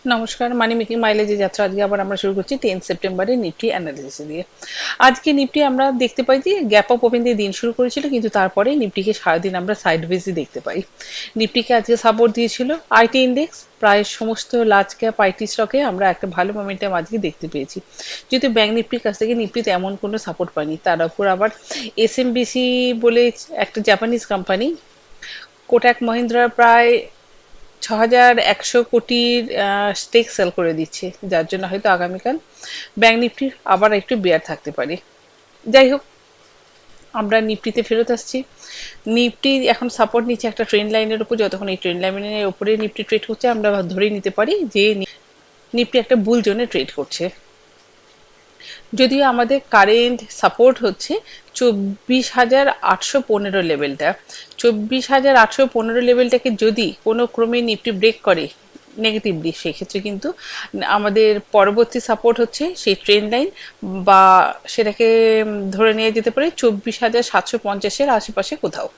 নমস্কার, মানি মেকিং মাইলেজের যাত্রা আজকে আবার আমরা শুরু করছি 10 সেপ্টেম্বরের নিফটি অ্যানালিসিস দিয়ে। আজকে নিফটি আমরা দেখতে পাই যে গ্যাপ আপ ওপেন দিয়ে দিন শুরু করেছিল, কিন্তু তারপরে নিফটিকে সারাদিন আমরা সাইডওয়েজই দেখতে পাই। নিফটিকে আজকে সাপোর্ট দিয়েছিল আইটি ইন্ডেক্স, প্রায় সমস্ত লার্জ ক্যাপ আইটি স্টকে আমরা একটা ভালো মোমেন্টাম আজকে দেখতে পেয়েছি। যেহেতু ব্যাংক নিফটির কাছ থেকে নিফটি তেমন কোনো সাপোর্ট পায়নি, তার উপর আবার এসএমবিসি বলে একটা জাপানিজ কোম্পানি কোটাক মহিন্দ্রা প্রায় 6,100 কোটির স্টেক সেল করে দিচ্ছে, যার জন্য হয়তো আগামীকাল ব্যাংক নিফটির আবার একটু বেয়ার থাকতে পারে। যাই হোক, আমরা নিফটিতে ফেরত আসছি। নিফটি এখন সাপোর্ট নিচ্ছে একটা ট্রেন্ড লাইনের উপর। যতক্ষণ এই ট্রেন্ড লাইনের উপরে নিফটি ট্রেড করছে, আমরা ধরেই নিতে পারি যে নিফটি একটা বুল জোনে ট্রেড করছে। যদিও আমাদের কারেন্ট সাপোর্ট হচ্ছে 24,815 লেভেলটা। 24,815 লেভেলটাকে যদি কোনো ক্রমে নিফটি ব্রেক করে নেগেটিভলি, সেক্ষেত্রে কিন্তু আমাদের পরবর্তী সাপোর্ট হচ্ছে সেই ট্রেন্ড লাইন, বা সেটাকে ধরে নিয়ে যেতে পারে 24,750-এর আশেপাশে কোথাও।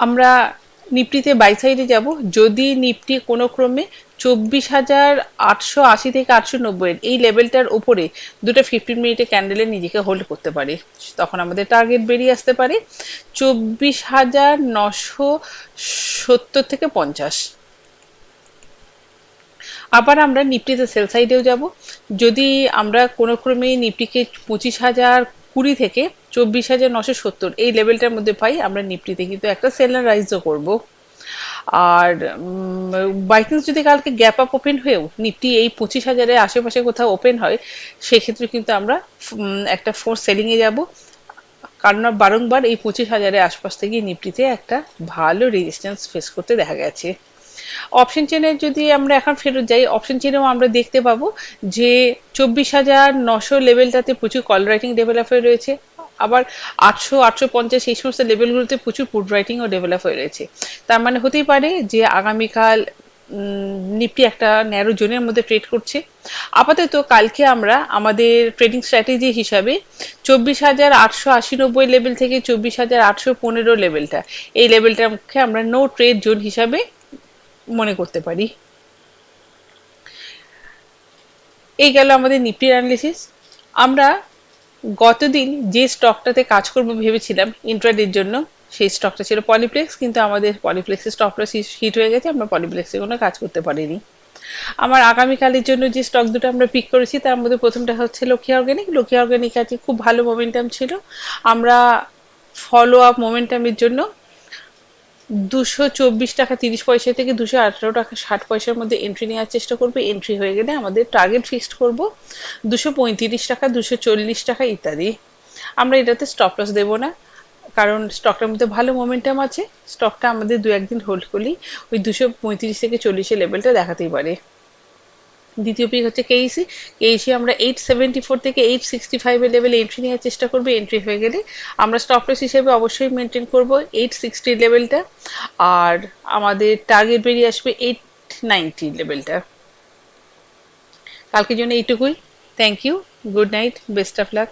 আমরা নিফটিতে বাই সাইডে যাব। যদি নিফটি কোনো ক্রমে 24,880 থেকে 890 এই লেভেলটার উপরে দুটো 15 মিনিটের ক্যান্ডেলে নিজেকে হোল্ড করতে পারে, তখন আমাদের টার্গেট বেরিয়ে আসতে পারে 24,970 থেকে 50। আবার আমরা নিফটিতে সেল সাইডেও যাব। যদি আমরা কোনো ক্রমে নিফটিকে 25,020 থেকে 24,970 এই লেভেলটার মধ্যে পাই, আমরা নিফটিতে কিন্তু একটা সেলার রাইজও করব। আর বাইচান্স যদি কালকে গ্যাপ আপ ওপেন হয়েও নিফটি এই 25,000-এর আশেপাশে কোথাও ওপেন হয়, সেক্ষেত্রে কিন্তু আমরা একটা ফোর্স সেলিং এ যাব। কারণ বারংবার এই 25,000-এর আশপাশ থেকে নিফটিতে একটা ভালো রেজিস্ট্যান্স ফেস করতে দেখা গেছে। অপশন চেনে যদি আমরা এখন ফেরত যাই, অপশন চেনেও আমরা দেখতে পাবো যে 24,900 লেভেলটাতে প্রচুর কল রাইটিং ডেভেলপ হয়ে রয়েছে। আবার 800, 850 এই সমস্ত লেভেলগুলোতে প্রচুর পুট রাইটিংও ডেভেলপ হয়ে রয়েছে। তার মানে হতেই পারে যে আগামীকাল নিফটি একটা ন্যারো জোনের মধ্যে ট্রেড করছে। আপাতত কালকে আমরা আমাদের ট্রেডিং স্ট্র্যাটেজি হিসাবে 24,880-90 লেভেল থেকে 24,815 লেভেলটা, এই লেভেলটাকে আমরা নো ট্রেড জোন হিসাবে মনে করতে পারি। এই গেল আমাদের নিফটির অ্যানালিসিস। আমরা গতদিন যে স্টকটাতে কাজ করব ভেবেছিলাম ইন্ট্রাডের জন্য, সেই স্টকটা ছিল পলিপ্লেক্স, কিন্তু আমাদের পলিপ্লেক্সের স্টকটা হিট হয়ে গেছে, আমরা পলিপ্লেক্সে কোনো কাজ করতে পারিনি। আমার আগামীকালের জন্য যে স্টক দুটো আমরা পিক করেছি, তার মধ্যে প্রথমটা হচ্ছে লক্ষ্মী অর্গানিক। লক্ষ্মী অর্গানিক আছে খুব ভালো মোমেন্টাম ছিল। আমরা ফলো আপ মোমেন্টামের জন্য 224 টাকা 30 পয়সা থেকে 218 টাকা 60 পয়সার মধ্যে এন্ট্রি নেওয়ার চেষ্টা করবো। এন্ট্রি হয়ে গেলে আমাদের টার্গেট ফিক্সড করব 235 টাকা 240 টাকা ইত্যাদি। আমরা এটাতে স্টপ লস দেবো না, কারণ স্টকটার মধ্যে ভালো মোমেন্টাম আছে। স্টকটা আমাদের দু একদিন হোল্ড করলেই ওই 235 থেকে 40 লেভেলটা দেখাতেই পারে। দ্বিতীয় পিক হচ্ছে কেইসি। কেইসি আমরা 874 থেকে 865 এর লেভেলে এন্ট্রি নেওয়ার চেষ্টা করবো। এন্ট্রি হয়ে গেলে আমরা স্টপ লস হিসেবে অবশ্যই মেনটেন করব 860 লেভেলটা, আর আমাদের টার্গেট বেরিয়ে আসবে 890 লেভেলটা। কালকের জন্য এইটুকুই। Thank you, good night, best of lakh.